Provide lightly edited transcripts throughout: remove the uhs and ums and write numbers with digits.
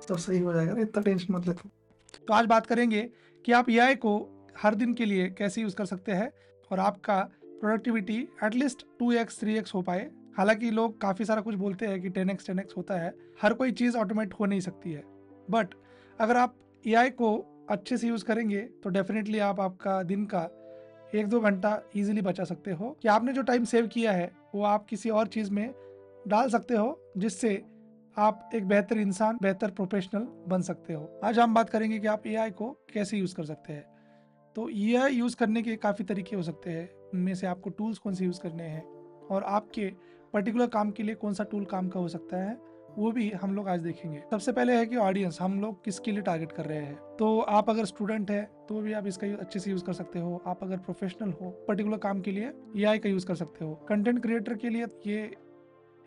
सब सही हो जाएगा ना, इतना टेंशन मत ले तुम। तो आज बात करेंगे कि आप एआई को हर दिन के लिए कैसे यूज़ कर सकते हैं और आपका प्रोडक्टिविटी एटलीस्ट 2x 3x हो पाए। हालांकि लोग काफ़ी सारा कुछ बोलते हैं कि 10x 10x होता है, हर कोई चीज़ ऑटोमेट हो नहीं सकती है। बट अगर आप एआई को अच्छे से यूज़ करेंगे तो डेफिनेटली आप आपका दिन का 1-2 घंटा इजीली बचा सकते हो कि आपने जो टाइम सेव किया है वो आप किसी और चीज़ में डाल सकते हो, जिससे आप एक बेहतर इंसान, बेहतर प्रोफेशनल बन सकते हो। आज हम बात करेंगे कि आप एआई को कैसे यूज़ कर सकते हैं। तो एआई यूज़ करने के काफ़ी तरीके हो सकते हैं, उनमें से आपको टूल्स कौन से यूज़ करने हैं और आपके पर्टिकुलर काम के लिए कौन सा टूल काम का हो सकता है, वो भी हम लोग आज देखेंगे। सबसे पहले है कि ऑडियंस, हम लोग किसके लिए टारगेट कर रहे हैं। तो आप अगर स्टूडेंट है तो भी आप इसका अच्छे से यूज़ कर सकते हो। आप अगर प्रोफेशनल हो, पर्टिकुलर काम के लिए एआई का यूज़ कर सकते हो। कंटेंट क्रिएटर के लिए ये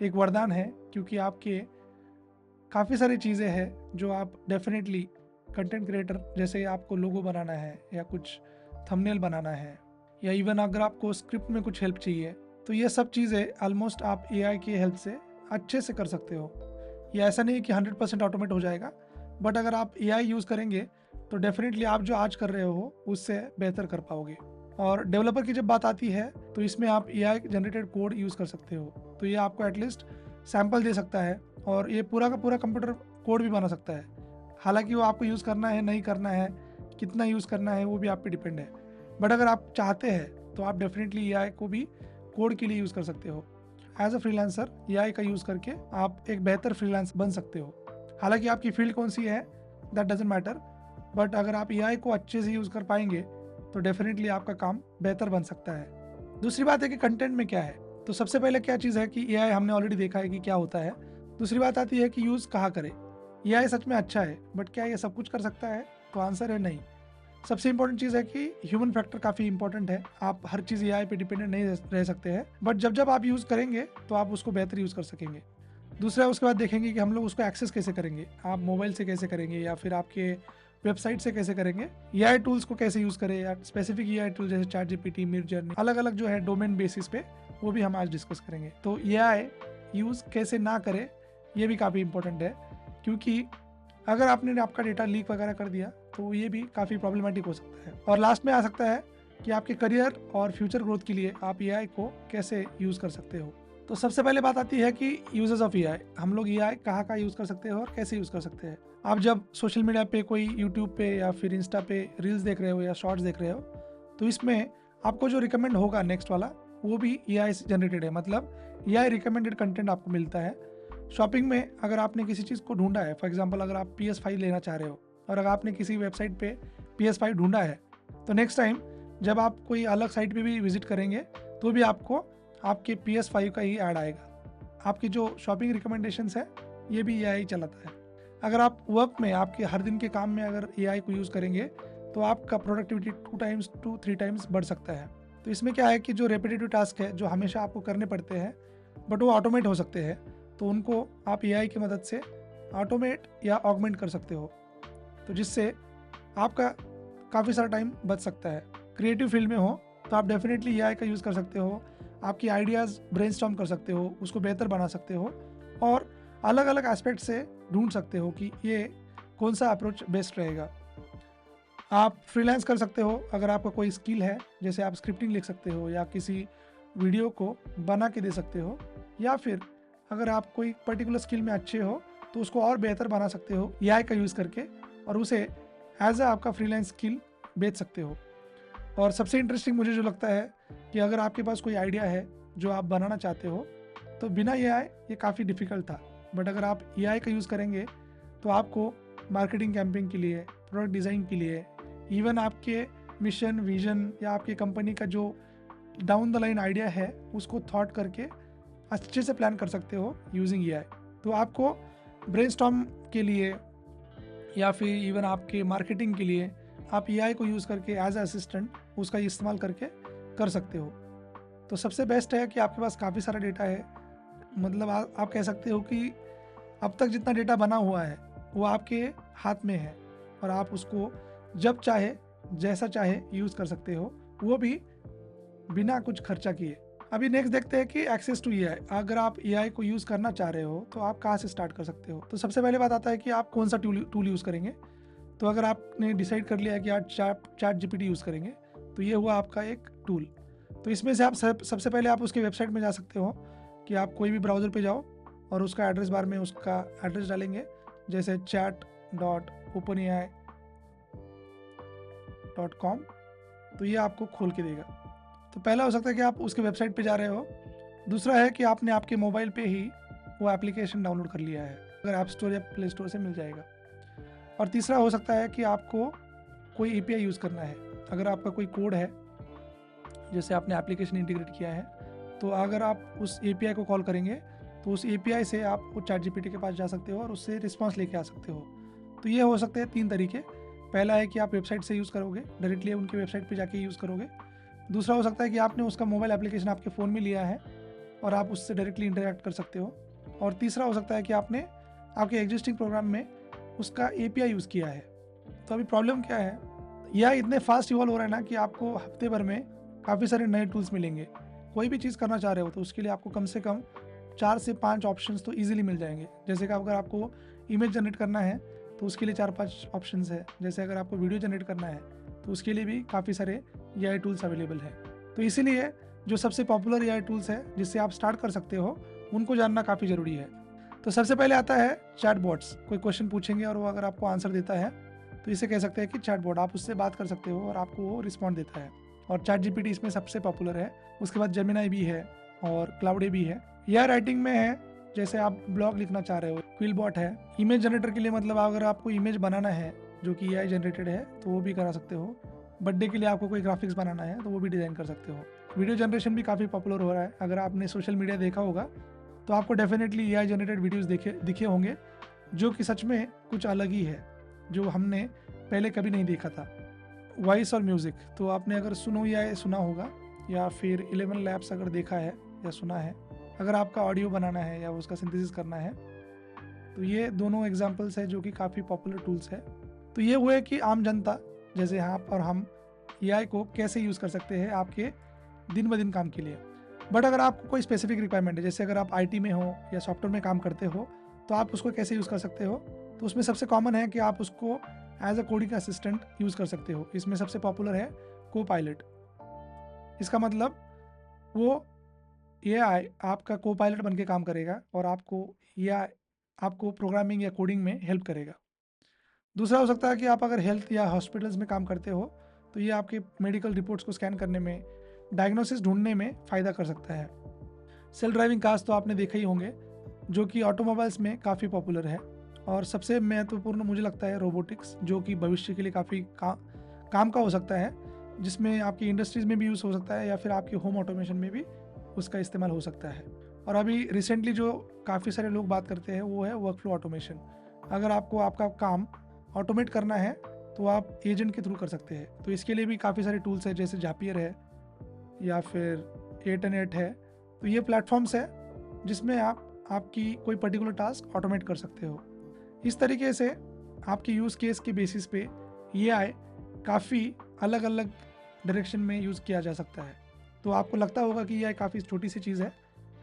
एक वरदान है, क्योंकि आपके काफ़ी सारी चीज़ें हैं जो आप डेफिनेटली कंटेंट क्रिएटर, जैसे आपको लोगो बनाना है या कुछ थंबनेल बनाना है या इवन अगर आपको स्क्रिप्ट में कुछ हेल्प चाहिए, तो ये सब चीज़ें ऑलमोस्ट आप एआई की हेल्प से अच्छे से कर सकते हो। ये ऐसा नहीं है कि 100% ऑटोमेट हो जाएगा, बट अगर आप एआई यूज़ करेंगे तो डेफिनेटली आप जो आज कर रहे हो उससे बेहतर कर पाओगे। और डेवलपर की जब बात आती है तो इसमें आप एआई जनरेटेड कोड यूज़ कर सकते हो। तो ये आपको एटलीस्ट सैंपल दे सकता है और ये पूरा का पूरा कंप्यूटर कोड भी बना सकता है। हालांकि वो आपको यूज़ करना है, नहीं करना है, कितना यूज़ करना है, वो भी आप पे डिपेंड है। बट अगर आप चाहते हैं तो आप डेफिनेटली एआई को भी कोड के लिए यूज़ कर सकते हो। एज अ फ्रीलांसर एआई का यूज़ करके आप एक बेहतर फ्रीलांस बन सकते हो। हालांकि आपकी फील्ड कौन सी है दैट डजेंट मैटर, बट अगर आप एआई को अच्छे से यूज़ कर पाएंगे तो डेफिनेटली आपका काम बेहतर बन सकता है। दूसरी बात है कि कंटेंट में क्या है। तो सबसे पहले क्या चीज़ है कि एआई हमने ऑलरेडी देखा है कि क्या होता है। दूसरी बात आती है कि यूज़ कहाँ करें। एआई सच में अच्छा है, बट क्या ये सब कुछ कर सकता है? तो आंसर है नहीं। सबसे इंपॉर्टेंट चीज़ है कि ह्यूमन फैक्टर काफ़ी इंपॉर्टेंट है। आप हर चीज़ एआई पे डिपेंडेंट नहीं रह सकते हैं, बट जब जब आप यूज़ करेंगे तो आप उसको बेहतर यूज़ कर सकेंगे। दूसरा उसके बाद देखेंगे कि हम लोग उसको एक्सेस कैसे करेंगे। आप मोबाइल से कैसे करेंगे या फिर आपके वेबसाइट से कैसे करेंगे। एआई टूल्स को कैसे यूज़ करें या स्पेसिफिक एआई टूल जैसे चैट जीपीटी, मिडजर्नी, अलग अलग जो है डोमेन बेसिस पे, वो भी हम आज डिस्कस करेंगे। तो एआई यूज़ कैसे ना करें ये भी काफ़ी इंपॉर्टेंट है, क्योंकि अगर आपने आपका डेटा लीक वगैरह कर दिया तो ये भी काफ़ी प्रॉब्लमेटिक हो सकता है। और लास्ट में आ सकता है कि आपके करियर और फ्यूचर ग्रोथ के लिए आप एआई को कैसे यूज़ कर सकते हो। तो सबसे पहले बात आती है कि यूजेस ऑफ एआई। हम लोग एआई कहाँ कहाँ यूज़ कर सकते हैं और कैसे यूज़ कर सकते हैं। आप जब सोशल मीडिया पे, कोई यूट्यूब पे या फिर इंस्टा पे रील्स देख रहे हो या शॉर्ट्स देख रहे हो, तो इसमें आपको जो रिकमेंड होगा नेक्स्ट वाला, वो भी एआई से जनरेटेड है। मतलब एआई रिकमेंडेड कंटेंट आपको मिलता है। शॉपिंग में अगर आपने किसी चीज़ को ढूंढा है, फॉर एग्जाम्पल अगर आप PS5 लेना चाह रहे हो और अगर आपने किसी वेबसाइट पे PS5 ढूंढा है, तो नेक्स्ट टाइम जब आप कोई अलग साइट पे भी विजिट करेंगे तो भी आपको आपके PS5 का ही ऐड आएगा। आपकी जो शॉपिंग रिकमेंडेशंस है ये भी एआई चलाता है। अगर आप वर्क में, आपके हर दिन के काम में अगर एआई को यूज़ करेंगे तो आपका प्रोडक्टिविटी 2 टाइम्स 3 टाइम्स बढ़ सकता है। तो इसमें क्या है कि जो रेपिटेटिव टास्क है जो हमेशा आपको करने पड़ते हैं बट वो ऑटोमेट हो सकते हैं, तो उनको आप एआई की मदद से ऑटोमेट या ऑगमेंट कर सकते हो, तो जिससे आपका काफ़ी सारा टाइम बच सकता है। क्रिएटिव फील्ड में हो तो आप डेफिनेटली एआई का यूज़ कर सकते हो। आपकी आइडियाज़ ब्रेनस्टॉर्म कर सकते हो, उसको बेहतर बना सकते हो और अलग अलग एस्पेक्ट से ढूंढ सकते हो कि ये कौन सा अप्रोच बेस्ट रहेगा। आप फ्रीलांस कर सकते हो अगर आपका कोई स्किल है, जैसे आप स्क्रिप्टिंग लिख सकते हो या किसी वीडियो को बना के दे सकते हो, या फिर अगर आप कोई पर्टिकुलर स्किल में अच्छे हो तो उसको और बेहतर बना सकते हो एआई का यूज़ करके और उसे एज अ आपका फ्रीलांस स्किल बेच सकते हो। और सबसे इंटरेस्टिंग मुझे जो लगता है कि अगर आपके पास कोई आइडिया है जो आप बनाना चाहते हो, तो बिना एआई ये काफ़ी डिफ़िकल्ट था, बट अगर आप एआई का यूज़ करेंगे तो आपको मार्केटिंग कैंपेन के लिए, प्रोडक्ट डिज़ाइन के लिए, इवन आपके मिशन, विजन या आपकी कंपनी का जो डाउन द लाइन आइडिया है उसको थॉट करके अच्छे से प्लान कर सकते हो यूजिंग एआई। तो आपको ब्रेनस्टॉर्म के लिए या फिर इवन आपके मार्केटिंग के लिए आप एआई को यूज़ करके एज अ असिस्टेंट उसका इस्तेमाल करके कर सकते हो। तो सबसे बेस्ट है कि आपके पास काफ़ी सारा डेटा है। मतलब आप कह सकते हो कि अब तक जितना डेटा बना हुआ है वो आपके हाथ में है और आप उसको जब चाहे, जैसा चाहे यूज़ कर सकते हो, वो भी बिना कुछ खर्चा किए। अभी नेक्स्ट देखते हैं कि एक्सेस टू एआई। अगर आप एआई को यूज़ करना चाह रहे हो तो आप कहाँ से स्टार्ट कर सकते हो। तो सबसे पहले बात आता है कि आप कौन सा टूल यूज़ करेंगे। तो अगर आपने डिसाइड कर लिया है कि आप चैट जीपीटी यूज़ करेंगे तो ये हुआ आपका एक टूल। तो इसमें से आप सबसे पहले आप उसके वेबसाइट में जा सकते हो कि आप कोई भी ब्राउज़र पे जाओ और उसका एड्रेस बार में उसका एड्रेस डालेंगे, जैसे chat.openai.com। तो ये आपको खोल के देगा। तो पहला हो सकता है कि आप उसके वेबसाइट पे जा रहे हो। दूसरा है कि आपने आपके मोबाइल पे ही वो एप्लीकेशन डाउनलोड कर लिया है, अगर ऐप स्टोर या प्ले स्टोर से मिल जाएगा। और तीसरा हो सकता है कि आपको कोई एपीआई यूज़ करना है। अगर आपका कोई कोड है, जैसे आपने एप्लीकेशन इंटीग्रेट किया है, तो अगर आप उस एपीआई को कॉल करेंगे तो उस एपीआई से आप वो चैट जीपीटी के पास जा सकते हो और उससे रिस्पांस लेके आ सकते हो। तो ये हो सकते हैं 3 तरीके। पहला है कि आप वेबसाइट से यूज़ करोगे, डायरेक्टली उनकी वेबसाइट पे जाके यूज़ करोगे। दूसरा हो सकता है कि आपने उसका मोबाइल एप्लीकेशन आपके फ़ोन में लिया है और आप उससे डायरेक्टली इंटरेक्ट कर सकते हो। और तीसरा हो सकता है कि आपने आपके एग्जिस्टिंग प्रोग्राम में उसका एपीआई यूज़ किया है। तो अभी प्रॉब्लम क्या है, यह इतने फास्ट इवॉल्व हो रहा है ना कि आपको हफ्ते भर में काफ़ी सारे नए टूल्स मिलेंगे। कोई भी चीज़ करना चाह रहे हो तो उसके लिए आपको कम से कम 4 से 5 ऑप्शंस तो ईजिली मिल जाएंगे। जैसे कि अगर आपको इमेज जनरेट करना है तो उसके लिए 4-5 ऑप्शंस है। जैसे अगर आपको वीडियो जनरेट करना है तो उसके लिए भी काफ़ी सारे एआई टूल्स अवेलेबल हैं। तो इसीलिए जो सबसे पॉपुलर एआई टूल्स है जिससे आप स्टार्ट कर सकते हो, उनको जानना काफ़ी ज़रूरी है। तो सबसे पहले आता है चैटबॉट्स। कोई क्वेश्चन पूछेंगे और वो अगर आपको आंसर देता है तो इसे कह सकते हैं कि चैटबॉट। आप उससे बात कर सकते हो और आपको वो रिस्पॉन्ड देता है। और चैट जीपीटी इसमें सबसे पॉपुलर है। उसके बाद जेमिनाई भी है और क्लाउडे भी है। यह राइटिंग में है, जैसे आप ब्लॉग लिखना चाह रहे हो, क्विलबॉट है। इमेज जनरेटर के लिए मतलब अगर आपको इमेज बनाना है जो कि एआई जनरेटेड है तो वो भी करा सकते हो। बर्थडे के लिए आपको कोई ग्राफिक्स बनाना है तो वो भी डिज़ाइन कर सकते हो। वीडियो जनरेशन भी काफ़ी पॉपुलर हो रहा है। अगर आपने सोशल मीडिया देखा होगा तो आपको डेफिनेटली एआई जनरेटेड वीडियोस दिखे होंगे जो कि सच में कुछ अलग ही है, जो हमने पहले कभी नहीं देखा था। वॉइस और म्यूज़िक, तो आपने अगर सुनो या सुना होगा या फिर 11 लैब्स अगर देखा है या सुना है। अगर आपका ऑडियो बनाना है या उसका सिंथेसिस करना है तो ये दोनों एग्जांपल्स है जो कि काफ़ी पॉपुलर टूल्स है। तो ये हुए कि आम जनता जैसे आप और हम एआई को कैसे यूज़ कर सकते हैं आपके दिन ब दिन काम के लिए। बट अगर आपको कोई स्पेसिफिक रिक्वायरमेंट है, जैसे अगर आप आईटी में हो या सॉफ्टवेयर में काम करते हो, तो आप उसको कैसे यूज़ कर सकते हो। तो उसमें सबसे कॉमन है कि आप उसको as a coding assistant use कर सकते हो। इसमें सबसे पॉपुलर है कोपायलट। इसका मतलब वो एआई आपका कोपायलट बन के काम करेगा और आपको प्रोग्रामिंग या कोडिंग में हेल्प करेगा। दूसरा हो सकता है कि आप अगर हेल्थ या हॉस्पिटल्स में काम करते हो तो ये आपके मेडिकल रिपोर्ट्स को स्कैन करने में, डायग्नोसिस ढूंढने में फ़ायदा कर सकता है। सेल्फ ड्राइविंग कार्स तो आपने देखे ही होंगे जो कि ऑटोमोबाइल्स में काफ़ी पॉपुलर है। और सबसे महत्वपूर्ण मुझे लगता है रोबोटिक्स, जो कि भविष्य के लिए काफ़ी काम का हो सकता है, जिसमें आपकी इंडस्ट्रीज़ में भी यूज़ हो सकता है या फिर आपके होम ऑटोमेशन में भी उसका इस्तेमाल हो सकता है। और अभी रिसेंटली जो काफ़ी सारे लोग बात करते हैं वो है वर्क फ्लो ऑटोमेशन। अगर आपको आपका काम ऑटोमेट करना है तो आप एजेंट के थ्रू कर सकते हैं। तो इसके लिए भी काफ़ी सारे टूल्स हैं, जैसे जापियर है या फिर 8n8 है। तो ये प्लेटफॉर्म्स है जिसमें आप आपकी कोई पर्टिकुलर टास्क ऑटोमेट कर सकते हो। इस तरीके से आपके यूज़ केस के बेसिस पे एआई काफ़ी अलग अलग डायरेक्शन में यूज़ किया जा सकता है। तो आपको लगता होगा कि एआई काफ़ी छोटी सी चीज़ है,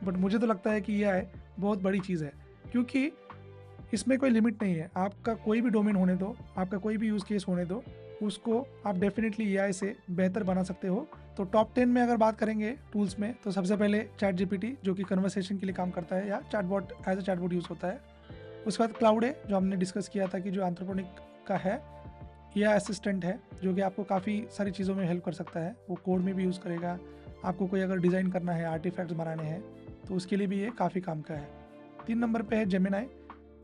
बट मुझे तो लगता है कि एआई बहुत बड़ी चीज़ है, क्योंकि इसमें कोई लिमिट नहीं है। आपका कोई भी डोमेन होने दो, आपका कोई भी यूज़ केस होने दो, उसको आप डेफिनेटली एआई से बेहतर बना सकते हो। तो टॉप 10 में अगर बात करेंगे टूल्स में, तो सबसे पहले चैट जीपीटी जो कि कन्वर्सेशन के लिए काम करता है या chatbot as a chatbot use होता है। उसके बाद क्लाउड है जो हमने डिस्कस किया था कि जो एंथ्रोपोनिक का है, एआई असिस्टेंट है जो कि आपको काफ़ी सारी चीज़ों में हेल्प कर सकता है। वो कोड में भी यूज़ करेगा। आपको कोई अगर डिज़ाइन करना है, आर्टिफैक्ट्स बनाने हैं, तो उसके लिए भी ये काफ़ी काम का है। 3 नंबर पे है जेमिनाई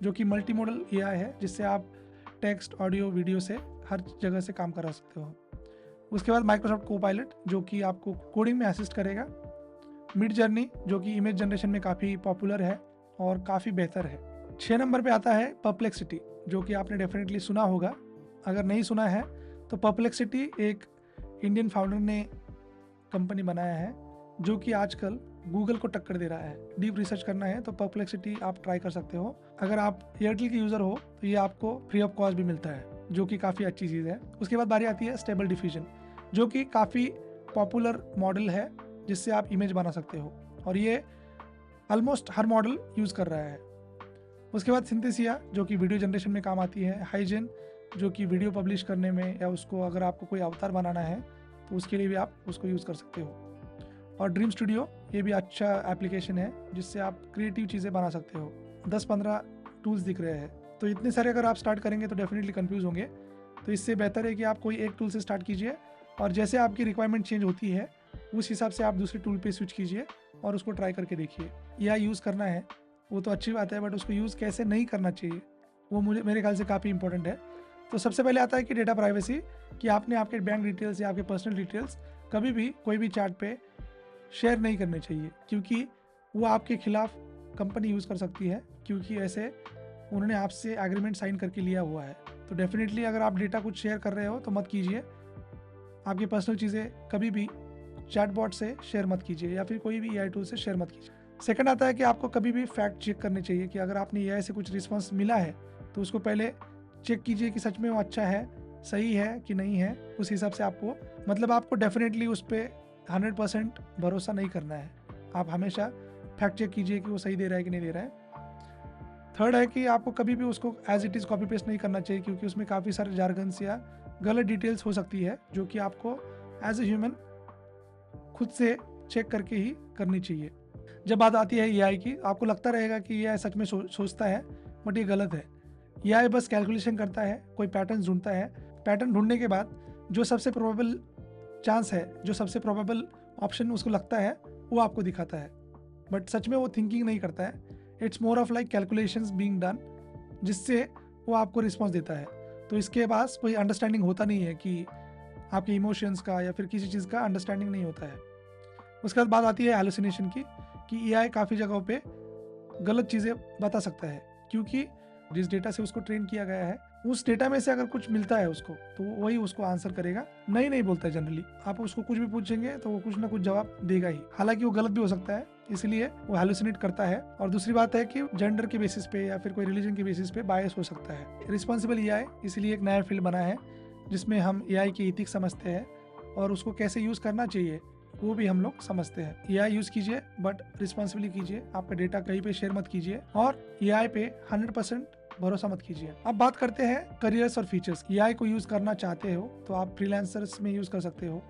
जो कि मल्टी मॉडल एआई है, जिससे आप टेक्स्ट, ऑडियो, वीडियो से हर जगह से काम करा सकते हो। उसके बाद माइक्रोसॉफ्ट कोपायलट जो कि आपको कोडिंग में असिस्ट करेगा। मिड जर्नी जो कि इमेज जनरेशन में काफ़ी पॉपुलर है और काफ़ी बेहतर है। 6 नंबर पे आता है परप्लेक्सिटी जो कि आपने डेफिनेटली सुना होगा। अगर नहीं सुना है तो परप्लेक्सिटी एक इंडियन फाउंडर ने कंपनी बनाया है जो कि आजकल गूगल को टक्कर दे रहा है। डीप रिसर्च करना है तो परप्लेक्सिटी आप ट्राई कर सकते हो। अगर आप एयरटेल के यूज़र हो तो ये आपको फ्री ऑफ कॉस्ट भी मिलता है, जो कि काफ़ी अच्छी चीज़ है। उसके बाद बारी आती है स्टेबल डिफ्यूजन जो कि काफ़ी पॉपुलर मॉडल है जिससे आप इमेज बना सकते हो, और ये ऑलमोस्ट हर मॉडल यूज़ कर रहा है। उसके बाद सिंथेसिया जो कि वीडियो जनरेशन में काम आती है, हाइजेन जो कि वीडियो पब्लिश करने में या उसको अगर आपको कोई अवतार बनाना है तो उसके लिए भी आप उसको यूज़ कर सकते हो, और ड्रीम स्टूडियो ये भी अच्छा एप्लीकेशन है जिससे आप क्रिएटिव चीज़ें बना सकते हो। 10-15 टूल्स दिख रहे हैं, तो इतने सारे अगर आप स्टार्ट करेंगे तो डेफिनेटली कंफ्यूज होंगे। तो इससे बेहतर है कि आप कोई एक टूल से स्टार्ट कीजिए, और जैसे आपकी रिक्वायरमेंट चेंज होती है उस हिसाब से आप दूसरे टूल पे स्विच कीजिए और उसको ट्राई करके देखिए। या यूज़ करना है वो तो अच्छी बात है, बट उसको यूज़ कैसे नहीं करना चाहिए वो मेरे ख्याल से काफ़ी इंपॉर्टेंट है। तो सबसे पहले आता है कि डेटा प्राइवेसी, कि आपने आपके बैंक डिटेल्स या आपके पर्सनल डिटेल्स कभी भी कोई भी चैट पे शेयर नहीं करने चाहिए, क्योंकि वो आपके खिलाफ कंपनी यूज़ कर सकती है, क्योंकि ऐसे उन्होंने आपसे एग्रीमेंट साइन करके लिया हुआ है। तो डेफिनेटली अगर आप डेटा कुछ शेयर कर रहे हो तो मत कीजिए। आपकी पर्सनल चीज़ें कभी भी चैटबॉट से शेयर मत कीजिए या फिर कोई भी एआई टूल से शेयर मत कीजिए। सेकंड आता है कि आपको कभी भी फैक्ट चेक करने चाहिए, कि अगर आपने एआई से कुछ रिस्पॉन्स मिला है तो उसको पहले चेक कीजिए कि सच में वो अच्छा है, सही है कि नहीं है। उस हिसाब से आपको डेफिनेटली उस पर 100% भरोसा नहीं करना है। आप हमेशा फैक्ट चेक कीजिए कि वो सही दे रहा है कि नहीं दे रहा है। थर्ड है कि आपको कभी भी उसको as it is copy paste नहीं करना चाहिए, क्योंकि उसमें काफ़ी सारे जार्गन्स या गलत डिटेल्स हो सकती है जो कि आपको एज ए ह्यूमन खुद से चेक करके ही करनी चाहिए। जब बात आती है एआई की, आपको लगता रहेगा कि एआई सच में सोचता है, बट ये गलत है। एआई बस कैलकुलेशन करता है, कोई पैटर्न ढूंढता है। पैटर्न ढूंढने के बाद जो सबसे प्रोबेबल चांस है, जो सबसे प्रोबेबल ऑप्शन उसको लगता है वो आपको दिखाता है, बट सच में वो थिंकिंग नहीं करता है। It's more of like calculations being done, जिससे वो आपको रिस्पॉन्स देता है। तो इसके पास कोई अंडरस्टैंडिंग होता नहीं है, कि आपके इमोशंस का या फिर किसी चीज़ का अंडरस्टैंडिंग नहीं होता है। उसके बाद बात आती है हेलुसिनेशन की, कि एआई काफ़ी जगहों पे गलत चीज़ें बता सकता है, क्योंकि जिस डेटा से उसको ट्रेन किया गया है उस डेटा में से अगर कुछ मिलता है उसको तो वही उसको आंसर करेगा, नहीं बोलता है जनरली। आप उसको कुछ भी पूछेंगे तो वो कुछ ना कुछ जवाब देगा ही, हालांकि वो गलत भी हो सकता है, इसलिए वो हेलुसिनेट करता है। और दूसरी बात है कि जेंडर के बेसिस पे या फिर कोई रिलीजन के बेसिस पे बायस हो सकता है। रिस्पॉन्सिबल एआई इसलिए एक नया फील्ड बना है जिसमें हम एआई की एथिक्स समझते हैं और उसको कैसे यूज़ करना चाहिए वो भी हम लोग समझते हैं। एआई यूज़ कीजिए बट रिस्पॉन्सिबली कीजिए, आपका डेटा कहीं पे शेयर मत कीजिए, और एआई पे 100% भरोसा मत कीजिए। अब बात करते हैं करियर्स और फीचर्स। एआई को यूज़ करना चाहते हो तो आप फ्रीलांसर्स में यूज़ कर सकते हो,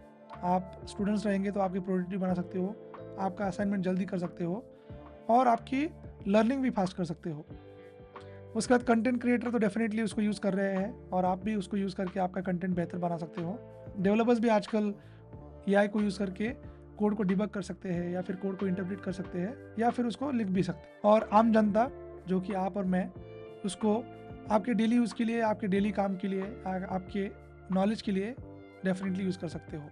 आप स्टूडेंट्स रहेंगे तो आपकी प्रोडक्टिविटी बना सकते हो, आपका असाइनमेंट जल्दी कर सकते हो, और आपकी लर्निंग भी फास्ट कर सकते हो। उसके बाद कंटेंट क्रिएटर तो डेफिनेटली उसको यूज़ कर रहे हैं, और आप भी उसको यूज़ करके आपका कंटेंट बेहतर बना सकते हो। डेवलपर्स भी आजकल एआई को यूज़ करके कोड को डिबग कर सकते हैं, या फिर कोड को इंटरप्रेट कर सकते हैं, या फिर उसको लिख भी सकते हैं। और आम जनता जो कि आप और मैं, उसको आपके डेली यूज़ के लिए, आपके डेली काम के लिए, आपके नॉलेज के लिए डेफिनेटली यूज़ कर सकते हो।